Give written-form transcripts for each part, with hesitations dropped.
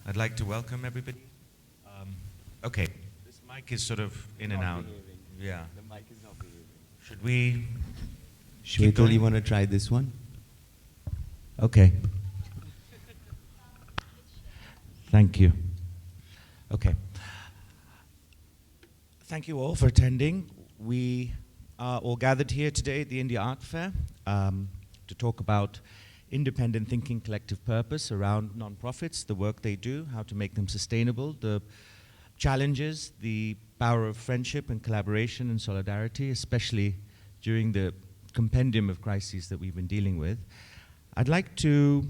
I'd like to welcome everybody. Okay, this mic is sort of in and out. Yeah. The mic is not behaving. Should we? Shwetal, you want to try this one? Okay. Thank you. Okay. Thank you all for attending. We are all gathered here today at the India Art Fair to talk about independent thinking, collective purpose around non-profits, the work they do, how to make them sustainable, the challenges, the power of friendship and collaboration and solidarity, especially during the compendium of crises that we've been dealing with. I'd like to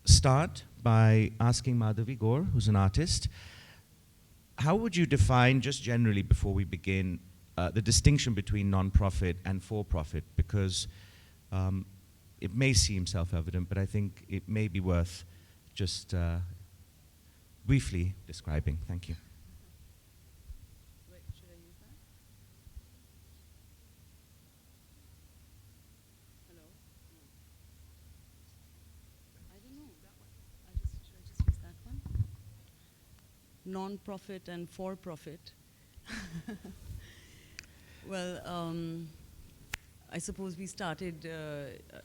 start by asking Madhavi Gore, who's an artist, how would you define, just generally before we begin, the distinction between non-profit and for-profit? Because it may seem self-evident, but I think it may be worth just briefly describing. Thank you. Wait, should I use that? Hello? I don't know. That one. Should I just use that one? Non-profit and for-profit. Well, I suppose we started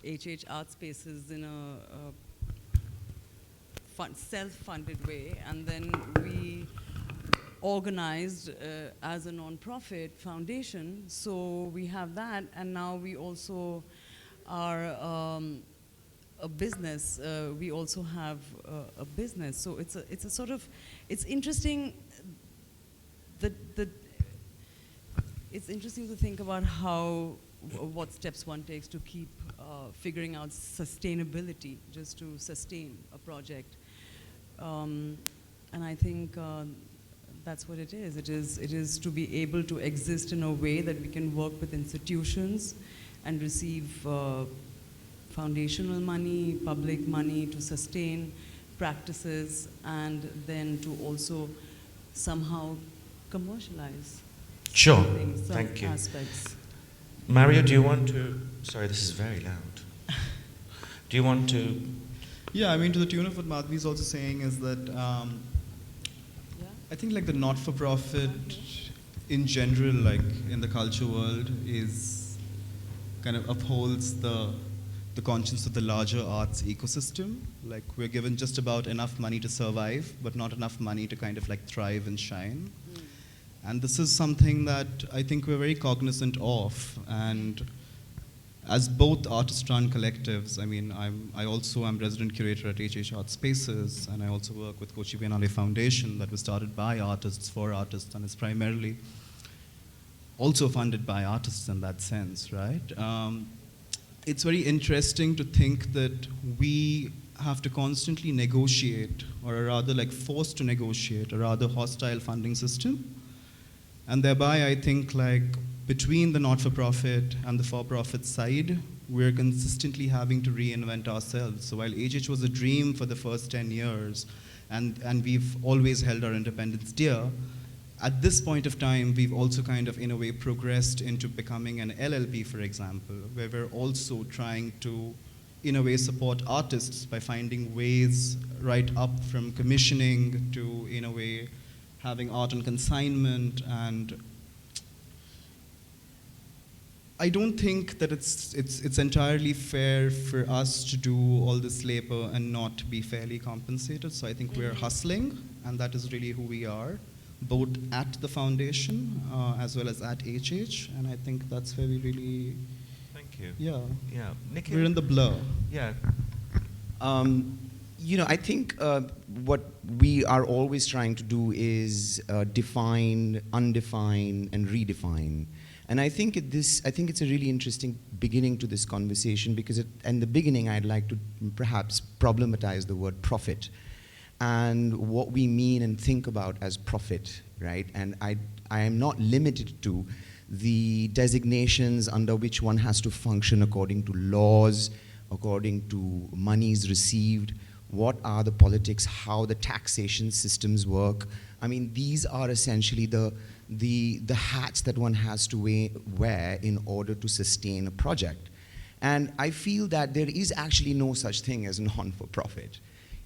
HH Art Spaces in a self-funded way, and then we organized as a non-profit foundation. So we have that, and now we also are a business. We also have a business. So it's a sort of, it's interesting. It's interesting to think about what steps one takes to keep figuring out sustainability, just to sustain a project. And I think that's what it is. It is to be able to exist in a way that we can work with institutions and receive foundational money, public money to sustain practices, and then to also somehow commercialize. Sure, some thank you. Aspects. Mario, do you want to, sorry, this is very loud. Do you want to? Yeah, I mean, to the tune of what Madhavi is also saying is that I think like the not-for-profit in general, like in the culture world, is kind of upholds the conscience of the larger arts ecosystem. Like we're given just about enough money to survive, but not enough money to kind of like thrive and shine. And this is something that I think we're very cognizant of. And as both artist-run collectives, I mean, I also am resident curator at HH Art Spaces, and I also work with Kochi Biennale Foundation that was started by artists for artists, and is primarily also funded by artists in that sense, right? It's very interesting to think that we have to constantly negotiate, or rather like forced to negotiate, a rather hostile funding system. And thereby, I think, like, between the not-for-profit and the for-profit side, we're consistently having to reinvent ourselves. So while HH was a dream for the first 10 years, and we've always held our independence dear, at this point of time, we've also kind of, in a way, progressed into becoming an LLP, for example, where we're also trying to, in a way, support artists by finding ways right up from commissioning to, in a way, having art on consignment. And I don't think that it's entirely fair for us to do all this labor and not be fairly compensated. So I think we're hustling, and that is really who we are, both at the foundation as well as at HH. And I think that's where we really, Thank you. yeah, Nikhil? we're in the blur. Yeah. You know, I think what we are always trying to do is define, undefine, and redefine. And I think it's a really interesting beginning to this conversation, because in the beginning I'd like to perhaps problematize the word profit and what we mean and think about as profit, right? And I am not limited to the designations under which one has to function according to laws, according to monies received, what are the politics, how the taxation systems work. I mean, these are essentially the hats that one has to wear in order to sustain a project. And I feel that there is actually no such thing as non-for-profit.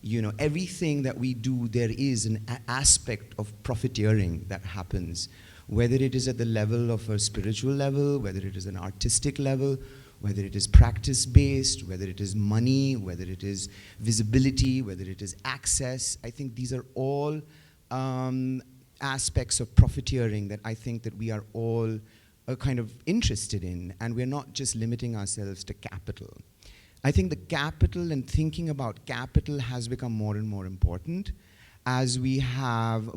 You know, everything that we do, there is an aspect of profiteering that happens, whether it is at the level of a spiritual level, whether it is an artistic level, whether it is practice-based, whether it is money, whether it is visibility, whether it is access. I think these are all aspects of profiteering that I think that we are all kind of interested in, and we're not just limiting ourselves to capital. I think the capital and thinking about capital has become more and more important as we have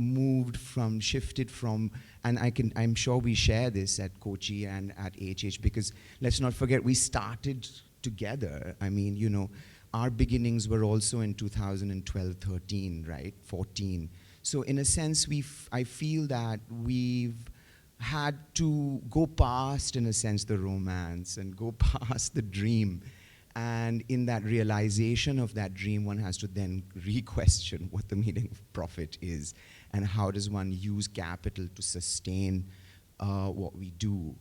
shifted from, and I'm sure we share this at Kochi and at AHH, because let's not forget, we started together. I mean, you know, our beginnings were also in 2012, 13, right, 14. So in a sense, I feel that we've had to go past, in a sense, the romance and go past the dream. And in that realization of that dream, one has to then re-question what the meaning of profit is and how does one use capital to sustain what we do.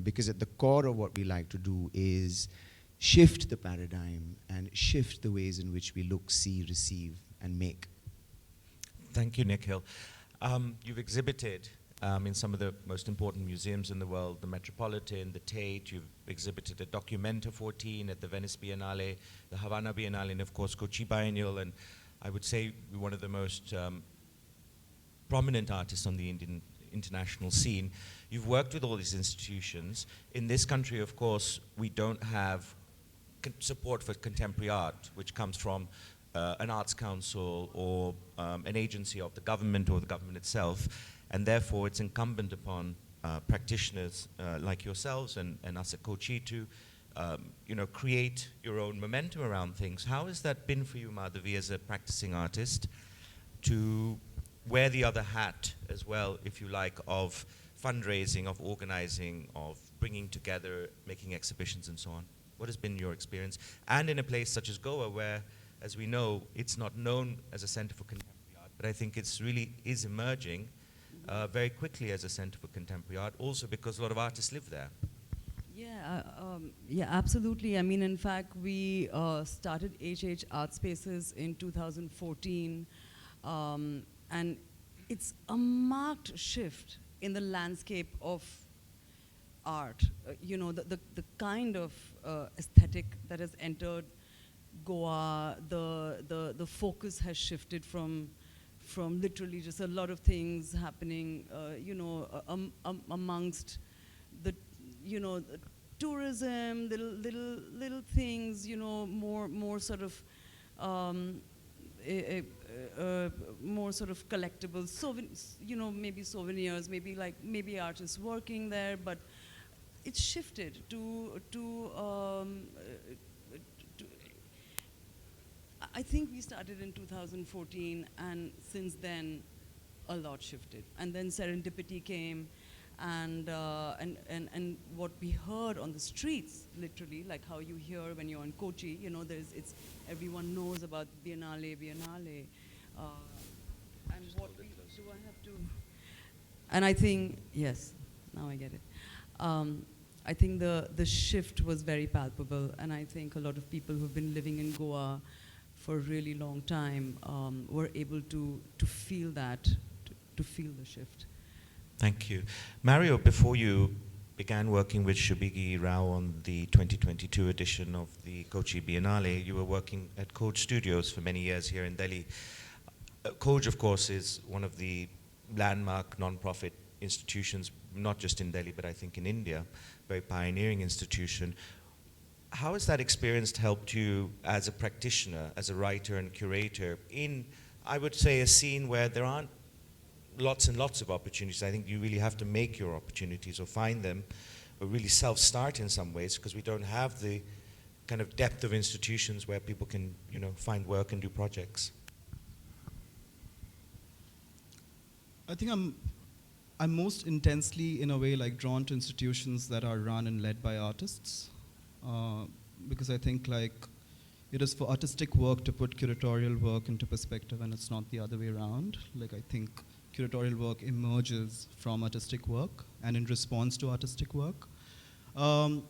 Because at the core of what we like to do is shift the paradigm and shift the ways in which we look, see, receive, and make. Thank you, Nikhil. You've exhibited in some of the most important museums in the world, the Metropolitan, the Tate. You've exhibited at Documenta 14, at the Venice Biennale, the Havana Biennale, and of course Kochi Biennial. And I would say you're one of the most prominent artists on the Indian international scene. You've worked with all these institutions. In this country, of course, we don't have support for contemporary art, which comes from an arts council or an agency of the government or the government itself. And therefore, it's incumbent upon practitioners like yourselves and us at Kochi to create your own momentum around things. How has that been for you, Madhavi, as a practicing artist, to wear the other hat as well, if you like, of fundraising, of organizing, of bringing together, making exhibitions and so on? What has been your experience? And in a place such as Goa, where, as we know, it's not known as a center for contemporary art, but I think it's really is emerging very quickly as a center for contemporary art, also because a lot of artists live there. Yeah, absolutely. I mean, in fact, we started HH Art Spaces in 2014, and it's a marked shift in the landscape of art. The kind of aesthetic that has entered Goa, the focus has shifted from literally just a lot of things happening, amongst the, tourism, little things, more sort of, more sort of collectibles, maybe souvenirs, maybe artists working there, but it's shifted to I think we started in 2014, and since then, a lot shifted. And then serendipity came, and what we heard on the streets, literally, like how you hear when you're in Kochi, everyone knows about Biennale. And what do I have to? And I think, yes, now I get it. I think the shift was very palpable, and I think a lot of people who've been living in Goa for a really long time were able to feel that, to feel the shift. Thank you. Mario, before you began working with Shubhigi Rao on the 2022 edition of the Kochi Biennale, you were working at Koje Studios for many years here in Delhi. Koje, of course, is one of the landmark non-profit institutions, not just in Delhi, but I think in India, very pioneering institution. How has that experience helped you as a practitioner, as a writer and curator in, I would say, a scene where there aren't lots and lots of opportunities? I think you really have to make your opportunities or find them, or really self-start in some ways, because we don't have the kind of depth of institutions where people can, find work and do projects. I think I'm most intensely, in a way, drawn to institutions that are run and led by artists. Because I think it is for artistic work to put curatorial work into perspective, and it's not the other way around. I think curatorial work emerges from artistic work and in response to artistic work. I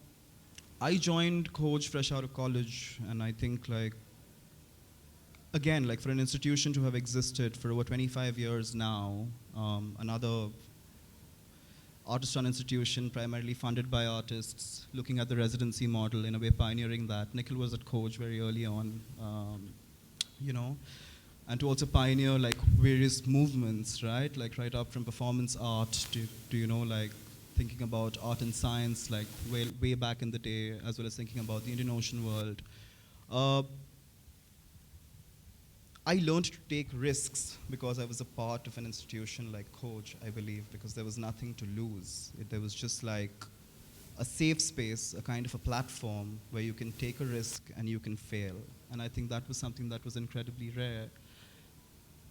joined Koje fresh out of college, and I think again, like for an institution to have existed for over 25 years now, another artist-run institution primarily funded by artists, looking at the residency model, in a way pioneering that. Nikhil was at Kochi very early on, you know, and to also pioneer like various movements, right? Like right up from performance art to you know, like thinking about art and science, like way back in the day, as well as thinking about the Indian Ocean world. I learned to take risks because I was a part of an institution like Kochi, I believe, because there was nothing to lose. There was just like a safe space, a kind of a platform where you can take a risk and you can fail. And I think that was something that was incredibly rare.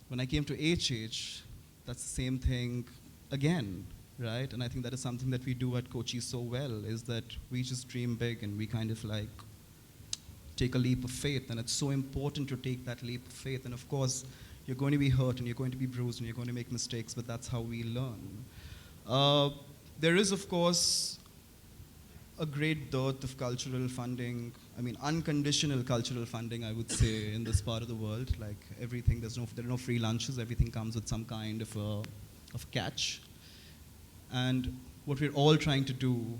When I came to HH, that's the same thing again, right? And I think that is something that we do at Kochi so well, is that we just dream big and we kind of like take a leap of faith, and it's so important to take that leap of faith. And of course, you're going to be hurt and you're going to be bruised and you're going to make mistakes, but that's how we learn. There is, of course, a great dearth of cultural funding. I mean, unconditional cultural funding, I would say, in this part of the world. Like everything, there are no free lunches. Everything comes with some kind of a catch. And what we're all trying to do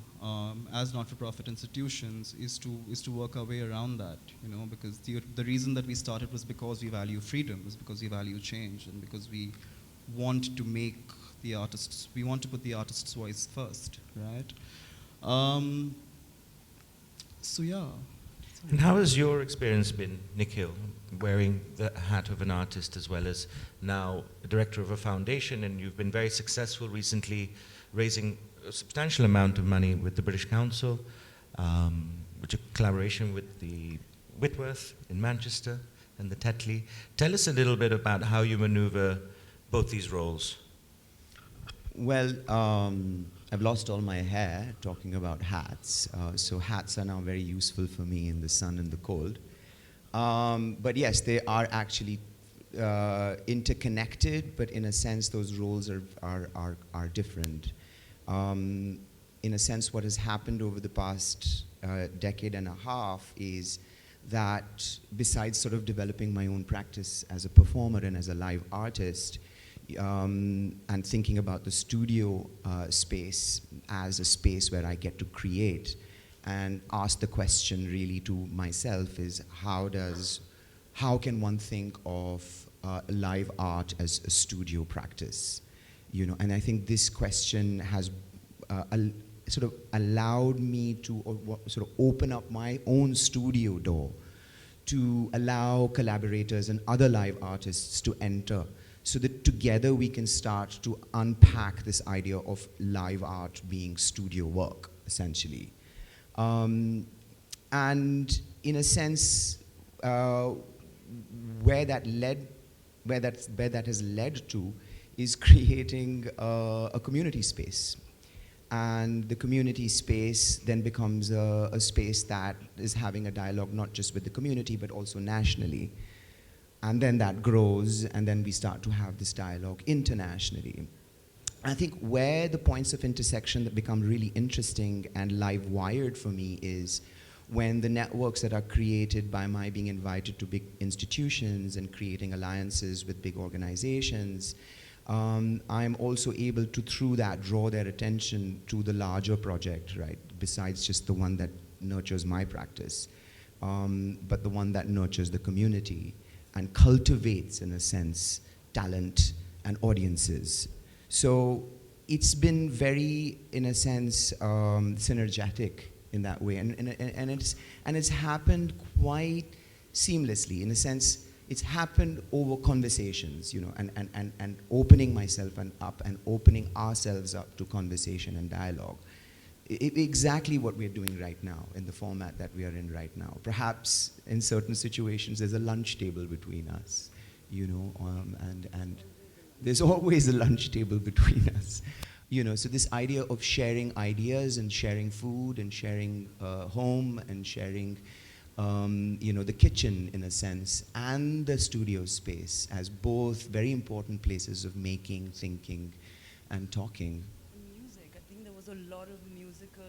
as not-for-profit institutions is to work our way around that, you know, because the reason that we started was because we value freedom, is because we value change, and because we want to make the artists, we want to put the artist's voice first, right? So yeah. And how has your experience been, Nikhil, wearing the hat of an artist as well as now a director of a foundation, and you've been very successful recently raising a substantial amount of money with the British Council, which a collaboration with the Whitworth in Manchester and the Tetley. Tell us a little bit about how you maneuver both these roles. Well, I've lost all my hair talking about hats, so hats are now very useful for me in the sun and the cold. But yes, they are actually interconnected, but in a sense those roles are different. In a sense, what has happened over the past decade and a half is that besides sort of developing my own practice as a performer and as a live artist, and thinking about the studio space as a space where I get to create and ask the question really to myself is how can one think of live art as a studio practice? You know, and I think this question has sort of allowed me to sort of open up my own studio door to allow collaborators and other live artists to enter, so that together we can start to unpack this idea of live art being studio work, essentially. And in a sense, where that has led to is creating a community space. And the community space then becomes a space that is having a dialogue not just with the community, but also nationally. And then that grows, and then we start to have this dialogue internationally. I think where the points of intersection that become really interesting and live-wired for me is when the networks that are created by my being invited to big institutions and creating alliances with big organizations, I'm also able to, through that, draw their attention to the larger project, right? Besides just the one that nurtures my practice, but the one that nurtures the community and cultivates, in a sense, talent and audiences. So it's been very, in a sense, synergetic in that way, and it's happened quite seamlessly. In a sense, it's happened over conversations, you know, and opening myself up and opening ourselves up to conversation and dialogue. Exactly what we're doing right now in the format that we are in right now. Perhaps in certain situations there's a lunch table between us, you know, and there's always a lunch table between us, you know. So this idea of sharing ideas and sharing food and sharing home and sharing, you know, the kitchen in a sense and the studio space as both very important places of making, thinking, and talking. Music, I think there was a lot of musical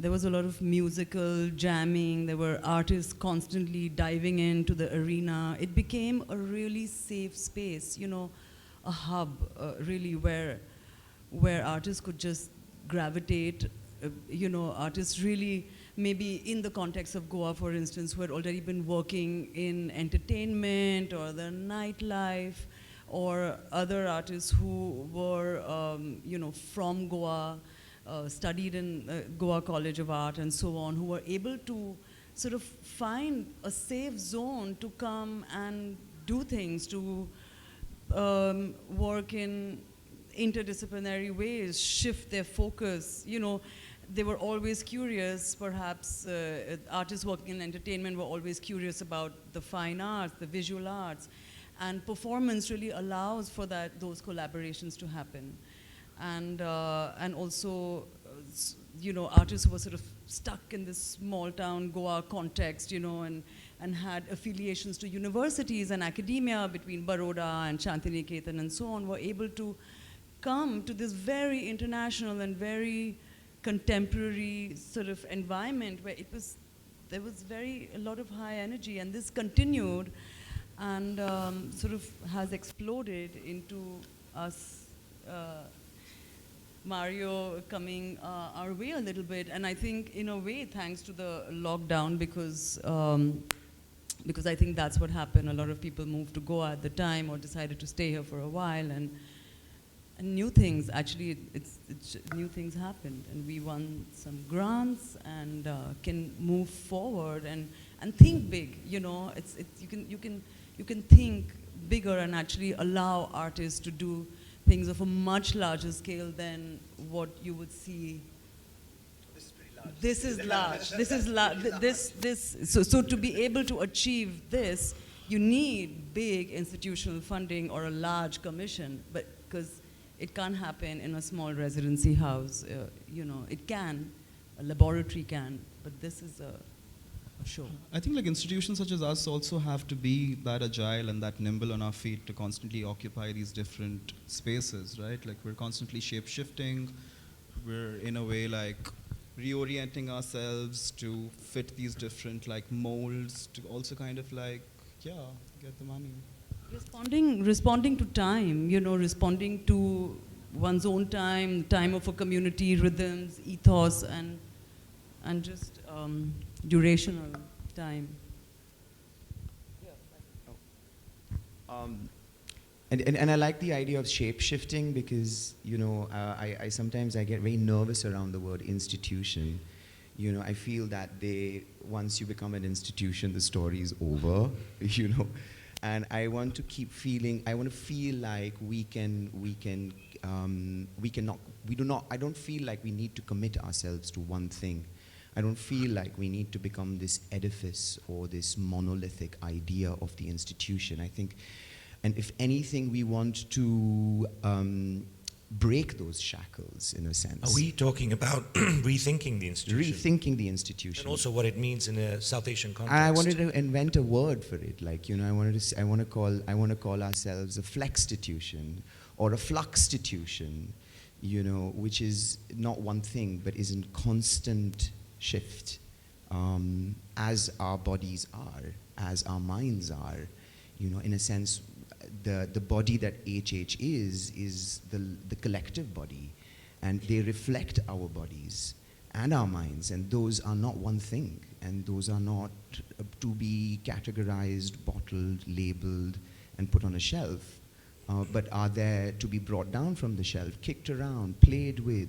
there was a lot of musical jamming. There were artists constantly diving into the arena. It became a really safe space, you know, a hub, really, where artists could just gravitate. You know, artists really, maybe in the context of Goa, for instance, who had already been working in entertainment or the nightlife, or other artists who were, you know, from Goa, studied in Goa College of Art and so on, who were able to sort of find a safe zone to come and do things, to work in interdisciplinary ways, shift their focus. You know, they were always curious, perhaps artists working in entertainment were always curious about the fine arts, the visual arts, and performance really allows for those collaborations to happen. And also, you know, artists who were sort of stuck in this small town Goa context, you know, and had affiliations to universities and academia between Baroda and Shantiniketan and so on, were able to come to this very international and very contemporary sort of environment where there was a lot of high energy, and this continued and sort of has exploded into us, Mario, coming our way a little bit. And I think in a way thanks to the lockdown, because I think that's what happened. A lot of people moved to Goa at the time or decided to stay here for a while, and new things, actually, new things happened, and we won some grants and can move forward and think big. You know, you can think bigger and actually allow artists to do things of a much larger scale than what you would see. This is large. This is large. So to be able to achieve this, you need big institutional funding or a large commission, but because it can't happen in a small residency house. You know, it can, a laboratory can, but this is a show. I think like institutions such as us also have to be that agile and that nimble on our feet to constantly occupy these different spaces, right? Like we're constantly shape-shifting. We're in a way like reorienting ourselves to fit these different like molds to also kind of like, yeah, get the money. Responding to time, you know, responding to one's own time of a community, rhythms, ethos, and just durational time. And I like the idea of shape-shifting because, you know, I sometimes I get very nervous around the word institution. You know, I feel that once you become an institution, the story is over, you know. And I want to feel like I don't feel like we need to commit ourselves to one thing. I don't feel like we need to become this edifice or this monolithic idea of the institution. I think, and if anything, we want to break those shackles in a sense. Are we talking about rethinking the institution? Rethinking the institution. And also what it means in a South Asian context. I wanted to invent a word for it. Like, you know, I want to call ourselves a flexstitution or a fluxstitution, you know, which is not one thing, but is in constant shift, as our bodies are, as our minds are. You know, in a sense, the body that HH is the collective body, and they reflect our bodies and our minds, and those are not one thing, and those are not to be categorized, bottled, labeled, and put on a shelf, but are there to be brought down from the shelf, kicked around, played with,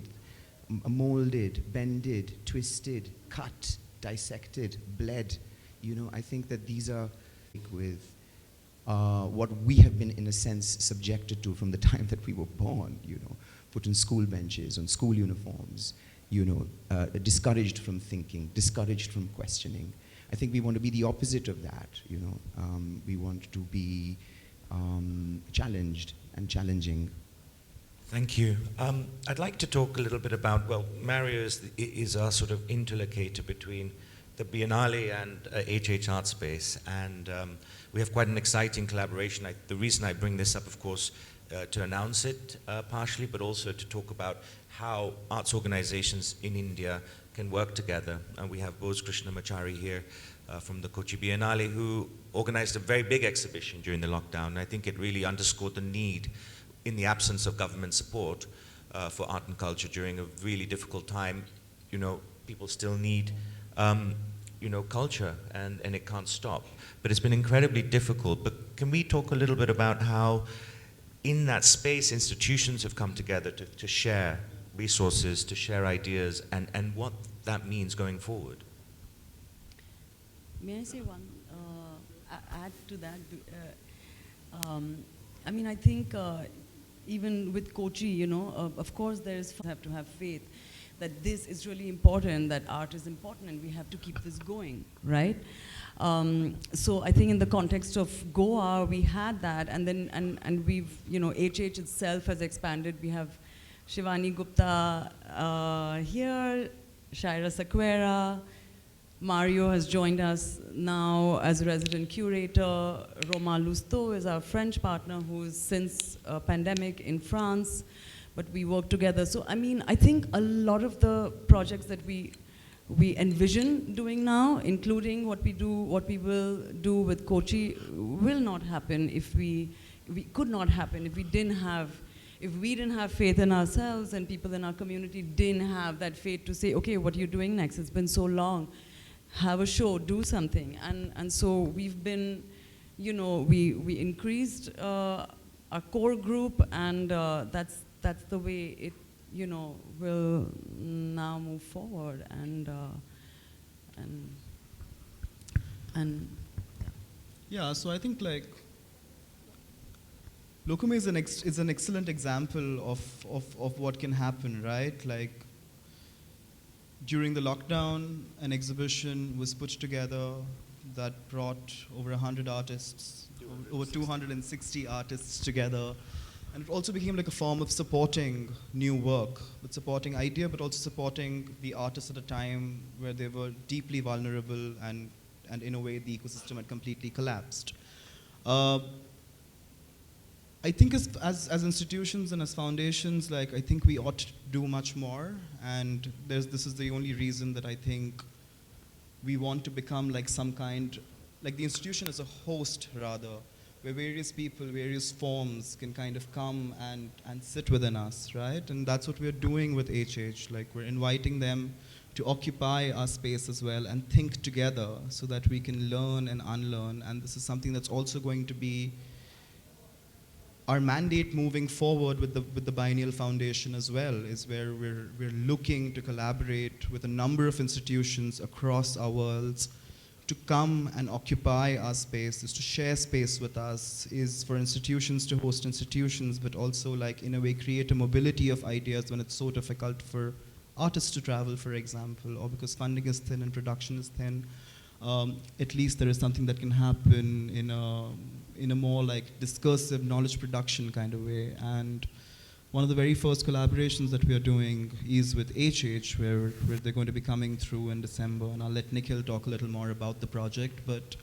molded, bended, twisted, cut, dissected, bled. You know, I think that these are with what we have been, in a sense, subjected to from the time that we were born, you know, put on school benches, on school uniforms, you know, discouraged from thinking, discouraged from questioning. I think we want to be the opposite of that, you know. We want to be challenged and challenging. Thank you. I'd like to talk a little bit about, well, Mario is our sort of interlocutor between the Biennale and HH Art Space, and we have quite an exciting collaboration. The reason I bring this up, of course, to announce it partially, but also to talk about how arts organizations in India can work together. And we have Bose Krishnamachari here from the Kochi Biennale, who organized a very big exhibition during the lockdown. And I think it really underscored the need, in the absence of government support, for art and culture during a really difficult time. You know, people still need culture, and it can't stop. But it's been incredibly difficult. But can we talk a little bit about how, in that space, institutions have come together to share resources, to share ideas, and what that means going forward? May I say one, add to that? I mean, I think even with Kochi, of course there's have to have faith that this is really important, that art is important, and we have to keep this going, right? So I think in the context of Goa, we had that, and then and we've, HH itself has expanded. We have Shivani Gupta here, Shaira Saquera, Mario has joined us now as a resident curator. Roma Lousteau is our French partner who is since pandemic in France, but we work together. So I mean, I think a lot of the projects that we envision doing now, including what we will do with Kochi, will not happen if we could not happen if we didn't have faith in ourselves, and people in our community didn't have that faith to say, okay, what are you doing next? It's been so long. Have a show, do something. And so we've been, we increased our core group, and that's the way it, will now move forward. And yeah, so I think like Lokome is an excellent example of what can happen, right? Like, during the lockdown, an exhibition was put together that brought over 100 artists, over 260 artists together. And it also became like a form of supporting new work, but supporting idea, but also supporting the artists at a time where they were deeply vulnerable, and in a way the ecosystem had completely collapsed. I think as institutions and as foundations, like, I think we ought to do much more, and this is the only reason that I think we want to become like some kind, like the institution as a host rather, where various people, various forms can kind of come and sit within us, right? And that's what we're doing with HH, like we're inviting them to occupy our space as well and think together so that we can learn and unlearn. And this is something that's also going to be our mandate moving forward with the Biennial Foundation as well, is where we're looking to collaborate with a number of institutions across our worlds to come and occupy our space, is to share space with us, is for institutions to host institutions, but also like in a way create a mobility of ideas when it's so difficult for artists to travel, for example, or because funding is thin and production is thin. At least there is something that can happen in a more like discursive knowledge production kind of way. And one of the very first collaborations that we are doing is with HH, where they're going to be coming through in December. And I'll let Nikhil talk a little more about the project, but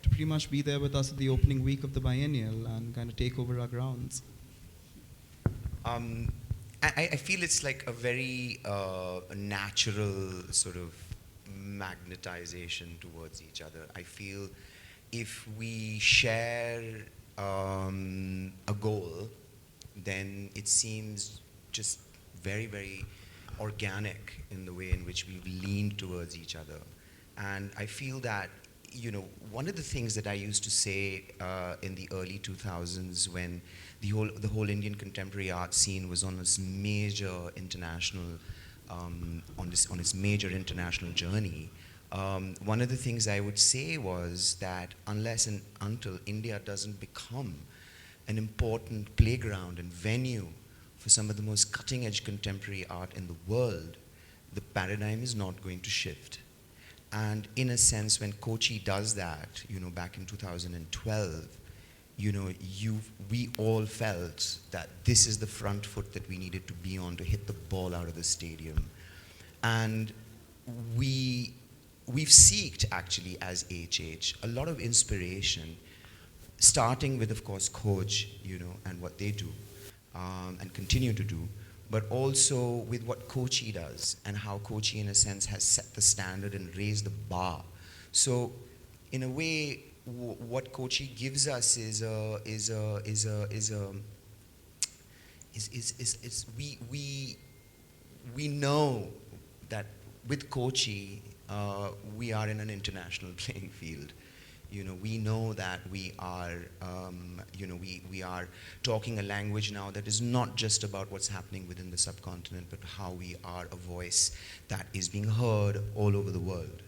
to pretty much be there with us at the opening week of the biennial and kind of take over our grounds. I feel it's like a very natural sort of magnetization towards each other. I feel if we share a goal, then it seems just very, very organic in the way in which we've leaned towards each other. And I feel that, one of the things that I used to say in the early 2000s when the whole Indian contemporary art scene was on this major international, on its major international journey, one of the things I would say was that unless and until India doesn't become an important playground and venue for some of the most cutting-edge contemporary art in the world, the paradigm is not going to shift. And in a sense, when Kochi does that, back in 2012, we all felt that this is the front foot that we needed to be on to hit the ball out of the stadium. And we we've seeked actually as HH a lot of inspiration, starting with, of course, Kochi, and what they do, and continue to do, but also with what Kochi does and how Kochi, in a sense, has set the standard and raised the bar. So, in a way, what Kochi gives us is we know that with Kochi we are in an international playing field. We know that we are we are talking a language now that is not just about what's happening within the subcontinent, but how we are a voice that is being heard all over the world.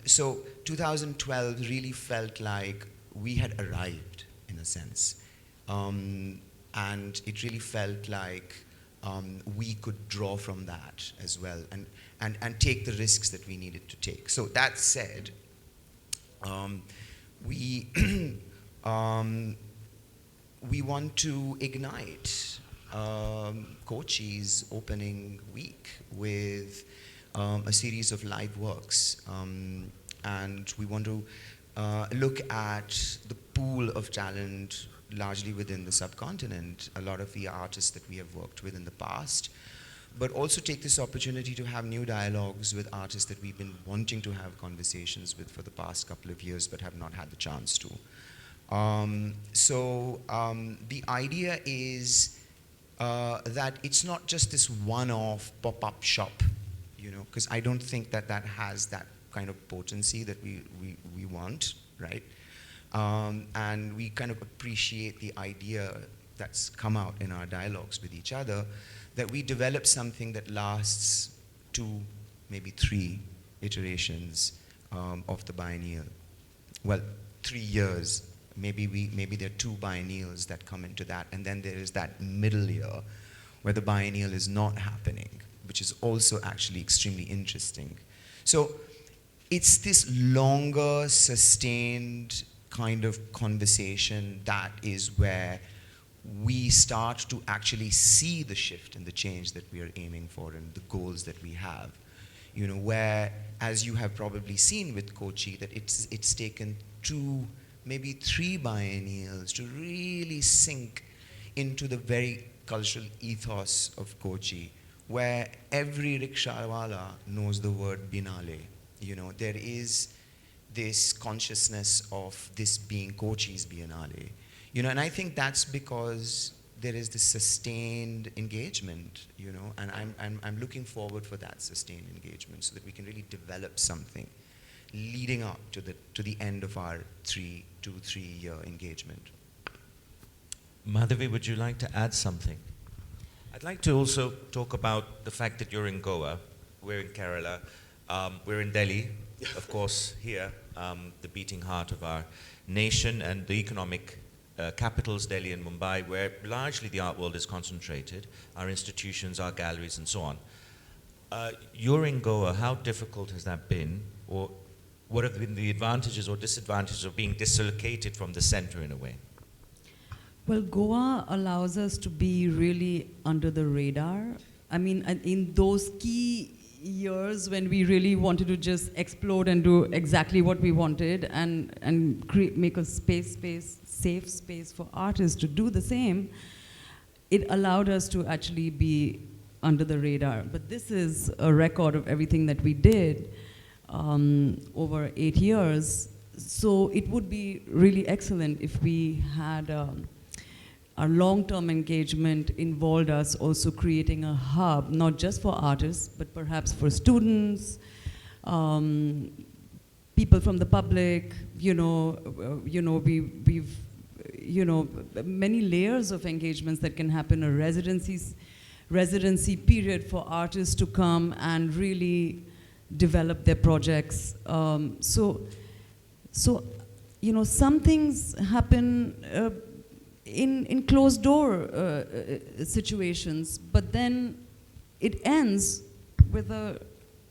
So 2012 really felt like we had arrived, in a sense. And it really felt like we could draw from that as well and take the risks that we needed to take. So that said, we want to ignite Kochi's opening week with a series of live works, and we want to look at the pool of talent largely within the subcontinent, a lot of the artists that we have worked with in the past, but also take this opportunity to have new dialogues with artists that we've been wanting to have conversations with for the past couple of years but have not had the chance to. The idea is that it's not just this one-off pop-up shop, because I don't think that that has that kind of potency that we want, right? And we kind of appreciate the idea that's come out in our dialogues with each other, that we develop something that lasts 2, maybe 3 iterations of the biennial. Well, 3 years. Maybe there are 2 biennials that come into that, and then there is that middle year where the biennial is not happening, which is also actually extremely interesting. So it's this longer, sustained kind of conversation that is where we start to actually see the shift and the change that we are aiming for and the goals that we have. Where, as you have probably seen with Kochi, that it's taken 2, maybe 3 biennials to really sink into the very cultural ethos of Kochi, where every rickshawala knows the word Biennale. There is this consciousness of this being Kochi's Biennale. And I think that's because there is this sustained engagement, and I'm looking forward for that sustained engagement so that we can really develop something leading up to the end of our 2 to 3 year engagement. Madhavi, would you like to add something? I'd like to also talk about the fact that you're in Goa, we're in Kerala, we're in Delhi, of course, here, the beating heart of our nation and the economic capitals, Delhi and Mumbai, where largely the art world is concentrated, our institutions, our galleries, and so on. You're in Goa. How difficult has that been? Or what have been the advantages or disadvantages of being dislocated from the center in a way? Well, Goa allows us to be really under the radar. I mean, in those key years when we really wanted to just explode and do exactly what we wanted and make a safe space for artists to do the same, it allowed us to actually be under the radar. But this is a record of everything that we did over 8 years. So it would be really excellent if we had our long-term engagement involved us also creating a hub, not just for artists, but perhaps for students, people from the public. We've many layers of engagements that can happen. A residency period for artists to come and really develop their projects. So some things happen in closed door situations, but then it ends with a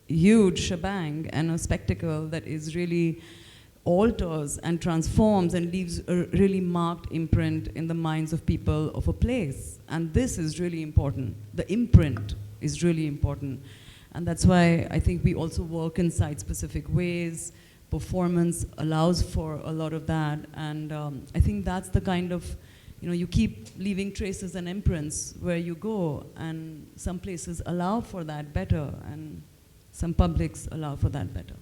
huge shebang and a spectacle that is really alters and transforms and leaves a really marked imprint in the minds of people of a place. And this is really important. The imprint is really important. And that's why I think we also work in site-specific ways. Performance allows for a lot of that, and I think that's the kind of, you keep leaving traces and imprints where you go, and some places allow for that better, and some publics allow for that better.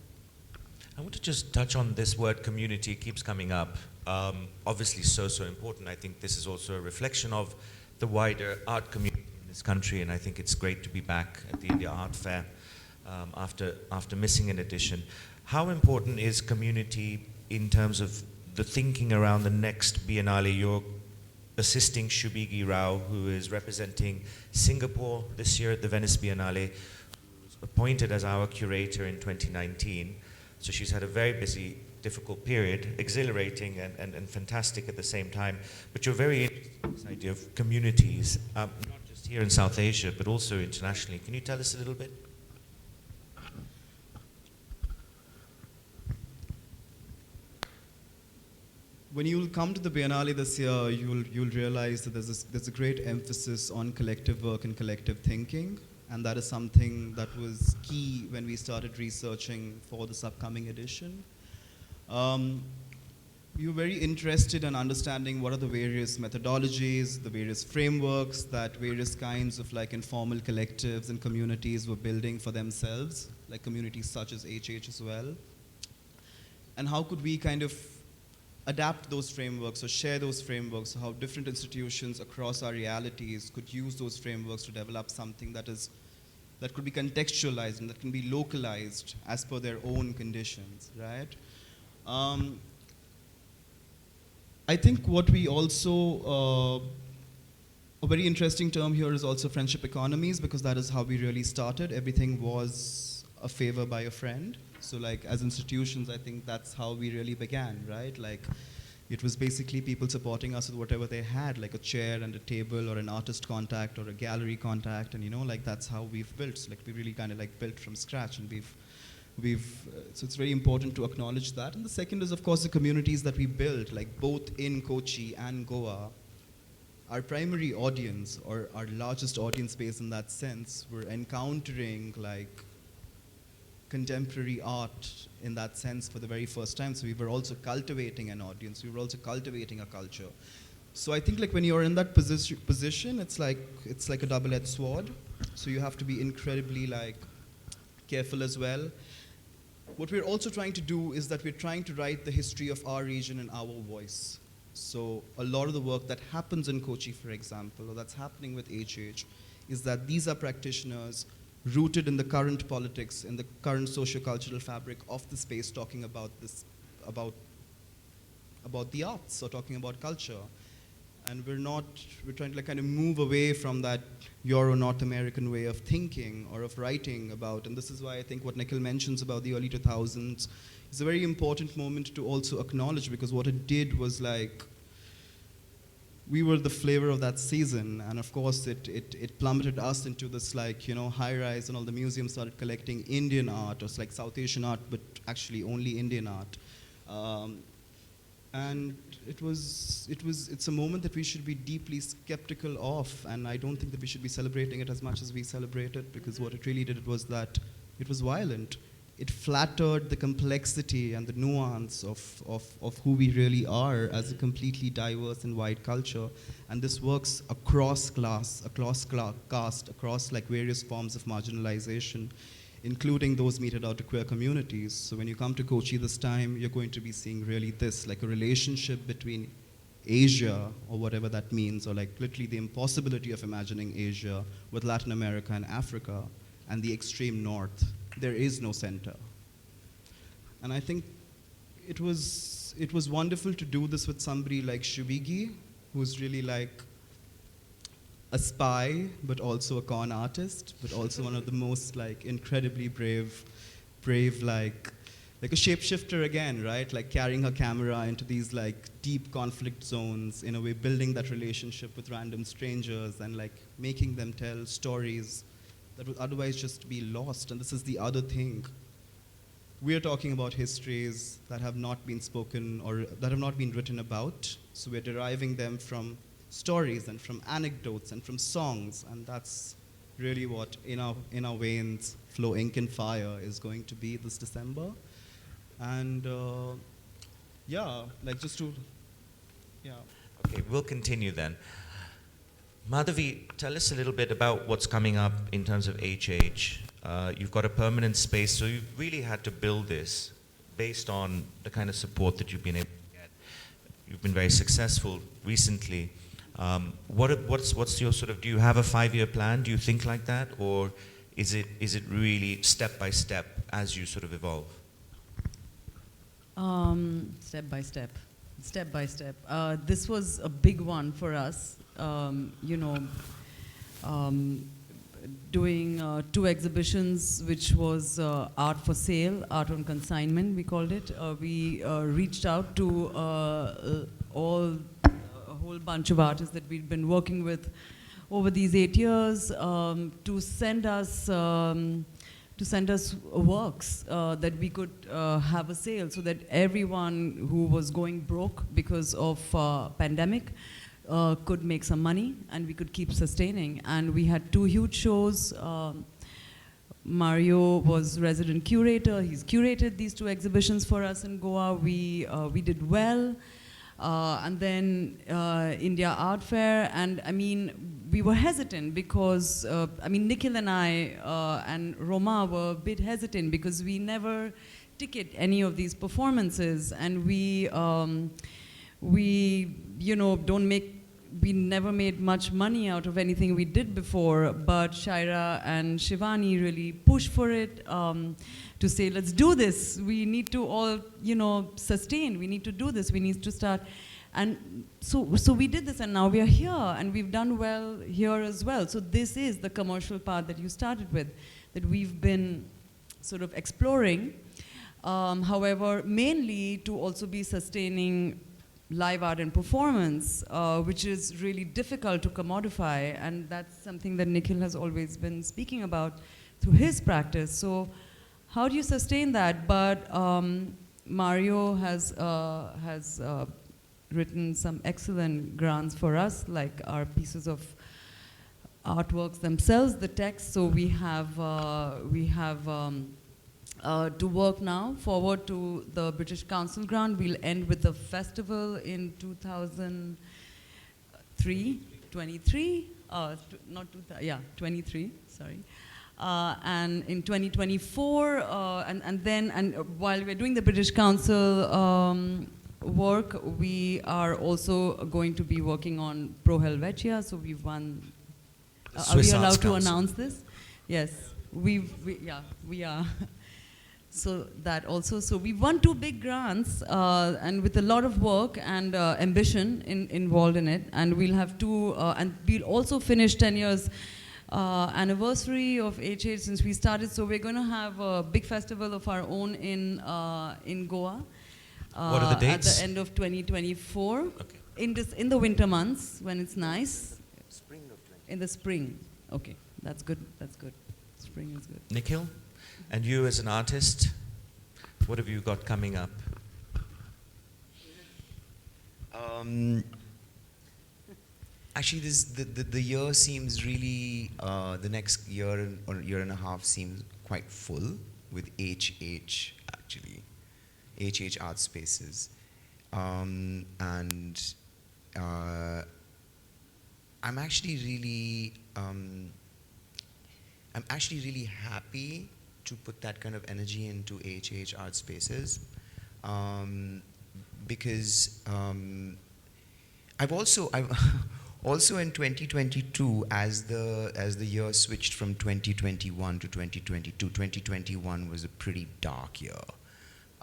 I want to just touch on this word community. It keeps coming up. Obviously so important. I think this is also a reflection of the wider art community in this country, and I think it's great to be back at the India Art Fair after missing an edition. How important is community in terms of the thinking around the next Biennale? You're assisting Shubhigi Rao, who is representing Singapore this year at the Venice Biennale, who was appointed as our curator in 2019. So she's had a very busy, difficult period, exhilarating and fantastic at the same time. But you're very interested in this idea of communities, not just here in South Asia, but also internationally. Can you tell us a little bit? When you'll come to the Biennale this year, you'll realize that there's a great emphasis on collective work and collective thinking, and that is something that was key when we started researching for this upcoming edition. We were very interested in understanding what are the various methodologies, the various frameworks that various kinds of informal collectives and communities were building for themselves, like communities such as HH as well. And how could we kind of adapt those frameworks or share those frameworks, so how different institutions across our realities could use those frameworks to develop something that could be contextualized and that can be localized as per their own conditions, right? I think what we also, a very interesting term here is also friendship economies, because that is how we really started. Everything was a favor by a friend. So as institutions, I think that's how we really began, right? It was basically people supporting us with whatever they had, like a chair and a table or an artist contact or a gallery contact, and that's how we've built. So we really kind of built from scratch, and so it's very important to acknowledge that. And the second is, of course, the communities that we built, both in Kochi and Goa. Our primary audience, or our largest audience base in that sense, were encountering contemporary art in that sense for the very first time. So we were also cultivating an audience. We were also cultivating a culture. So I think when you're in that position, it's like a double-edged sword. So you have to be incredibly careful as well. What we're also trying to do is that we're trying to write the history of our region in our voice. So a lot of the work that happens in Kochi, for example, or that's happening with HH, is that these are practitioners rooted in the current politics, in the current socio-cultural fabric of the space, talking about about the arts, or talking about culture. And we're trying to kind of move away from that Euro-North American way of thinking or of writing about, and this is why I think what Nikhil mentions about the early 2000s is a very important moment to also acknowledge, because what it did was we were the flavor of that season, and of course it plummeted us into this high rise, and all the museums started collecting Indian art, or South Asian art, but actually only Indian art. And it's a moment that we should be deeply skeptical of, and I don't think that we should be celebrating it as much as we celebrate it, because what it really did was that it was violent. It flattered the complexity and the nuance of who we really are as a completely diverse and wide culture. And this works across class, across caste, across various forms of marginalization, including those meted out to queer communities. So when you come to Kochi this time, you're going to be seeing really this, a relationship between Asia, or whatever that means, or literally the impossibility of imagining Asia, with Latin America and Africa, and the extreme north. There is no center. And I think it was wonderful to do this with somebody like Shubhigi, who's really a spy, but also a con artist, but also one of the most incredibly brave, like a shapeshifter again, right? Carrying her camera into these deep conflict zones, in a way building that relationship with random strangers, and making them tell stories that would otherwise just be lost. And this is the other thing. We are talking about histories that have not been spoken, or that have not been written about. So we're deriving them from stories and from anecdotes and from songs, and that's really what in our veins flow ink and fire is going to be this December. And yeah, like just to, yeah. Okay, we'll continue then. Madhavi, tell us a little bit about what's coming up in terms of HH. You've got a permanent space, so you've really had to build this based on the kind of support that you've been able to get. You've been very successful recently. What's your sort of, do you have a 5-year plan? Do you think like that? Or is it really step by step as you sort of evolve? Step by step. Step by step. This was a big one for us. Doing 2 exhibitions, which was art for sale, art on consignment, we called it. We reached out to a whole bunch of artists that we'd been working with over these 8 years to send us works that we could have a sale, so that everyone who was going broke because of pandemic could make some money and we could keep sustaining. And we had 2 huge shows. Mario was resident curator. He's curated these 2 exhibitions for us in Goa. We did well. And then India Art Fair. And I mean, we were hesitant because, Nikhil and I and Roma were a bit hesitant because we never ticket any of these performances. And we we never made much money out of anything we did before, but Shaira and Shivani really pushed for it to say, let's do this. We need to all, sustain. We need to do this. We need to start. And so we did this, and now we are here, and we've done well here as well. So this is the commercial part that you started with, that we've been sort of exploring. However, mainly to also be sustaining live art and performance, which is really difficult to commodify, and that's something that Nikhil has always been speaking about through his practice. So how do you sustain that? But Mario has written some excellent grants for us, like our pieces of artworks themselves, the text. So we have to work now forward to the British Council grant. We'll end with a festival in 23, not 2000, yeah, 23, sorry. And in 2024, and while we're doing the British Council work, we are also going to be working on Pro Helvetia, so we've won. Are we allowed to announce this? Yes, we are. So that also, so we won 2 big grants, and with a lot of work and ambition involved in it, and we'll have 2, and we'll also finish 10 years anniversary of HH since we started, so we're going to have a big festival of our own in Goa. What are the dates? At the end of 2024, okay. in the winter months when it's nice. Spring of 20. In the spring, okay, that's good, that's good. Spring is good. Nikhil? And you as an artist, what have you got coming up? Actually, the year seems really, the next year or year and a half seems quite full with HH, actually. HH Art Spaces. And I'm actually really happy to put that kind of energy into HH Art Spaces, because I've also in 2022, as the year switched from 2021 to 2022, 2021 was a pretty dark year,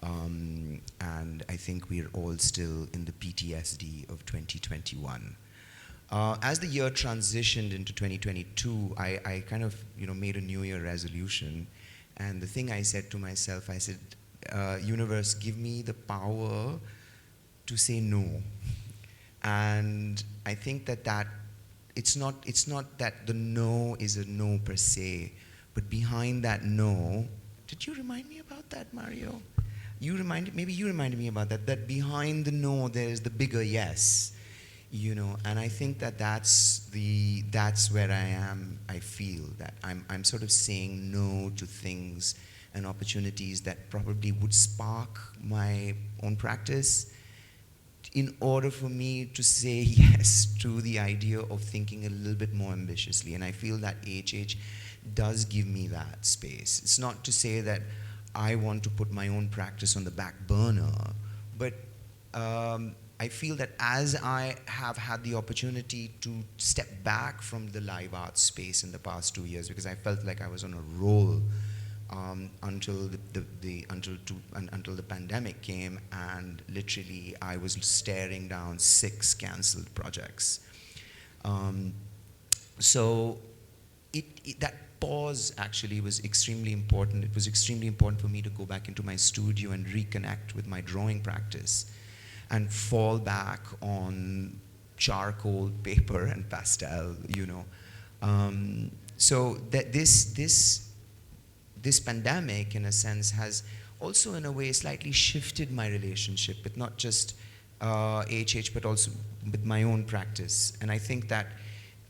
and I think we're all still in the PTSD of 2021. As the year transitioned into 2022, I kind of made a New Year resolution, and the thing I said to myself, I said, universe, give me the power to say no. And I think that it's not that the no is a no per se, but behind that no, did you remind me about that, Mario? Maybe you reminded me about that behind the no there is the bigger yes. you know, and I think that that's where I am. I feel that I'm sort of saying no to things and opportunities that probably would spark my own practice in order for me to say yes to the idea of thinking a little bit more ambitiously. And I feel that AHH does give me that space. It's not to say that I want to put my own practice on the back burner, but I feel that as I have had the opportunity to step back from the live art space in the past 2 years, because I felt like I was on a roll until the pandemic came, and literally I was staring down 6 cancelled projects. So that pause actually was extremely important. It was extremely important for me to go back into my studio and reconnect with my drawing practice and fall back on charcoal, paper, and pastel, you know. So that this pandemic, in a sense, has also, in a way, slightly shifted my relationship with not just AHH, but also with my own practice. And I think that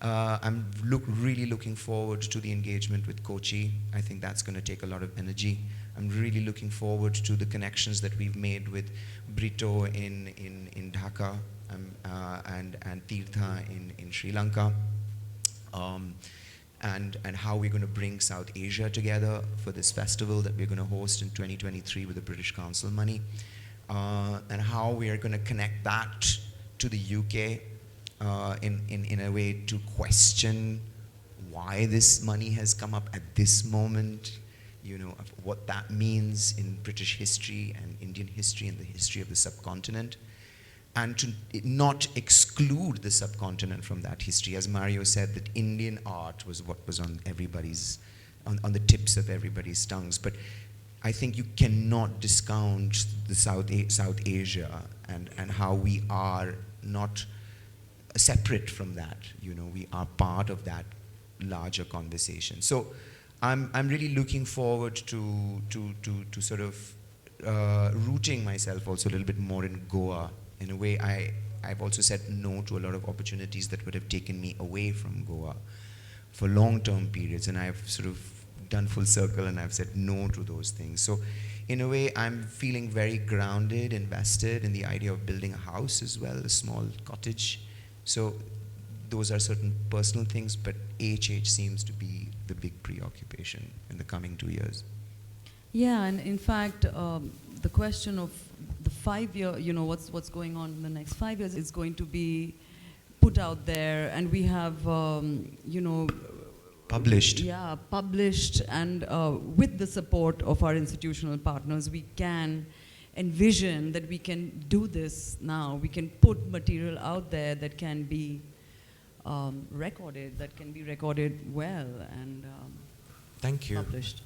I'm really looking forward to the engagement with Kochi. I think that's going to take a lot of energy. I'm really looking forward to the connections that we've made with Brito in Dhaka and Tirtha in Sri Lanka. And how we're going to bring South Asia together for this festival that we're going to host in 2023 with the British Council money, and how we are going to connect that to the UK in a way to question why this money has come up at this moment, you know, of what that means in British history and Indian history and the history of the subcontinent, and to not exclude the subcontinent from that history. As Mario said, that Indian art was what was on everybody's, on the tips of everybody's tongues. But I think you cannot discount the South Asia and how we are not separate from that. You know, we are part of that larger conversation. So I'm really looking forward to sort of rooting myself also a little bit more in Goa. In a way, I've also said no to a lot of opportunities that would have taken me away from Goa for long-term periods, and I've sort of done full circle and I've said no to those things. So in a way, I'm feeling very grounded, invested in the idea of building a house as well, a small cottage. So those are certain personal things, but AHH seems to be the big preoccupation in the coming 2 years. Yeah, and in fact, the question of the 5-year, you know, what's going on in the next 5 years is going to be put out there, and we have, you know, published. Yeah, published, and with the support of our institutional partners, we can envision that we can do this now. We can put material out there that can be recorded, that can be recorded well and Thank you. published.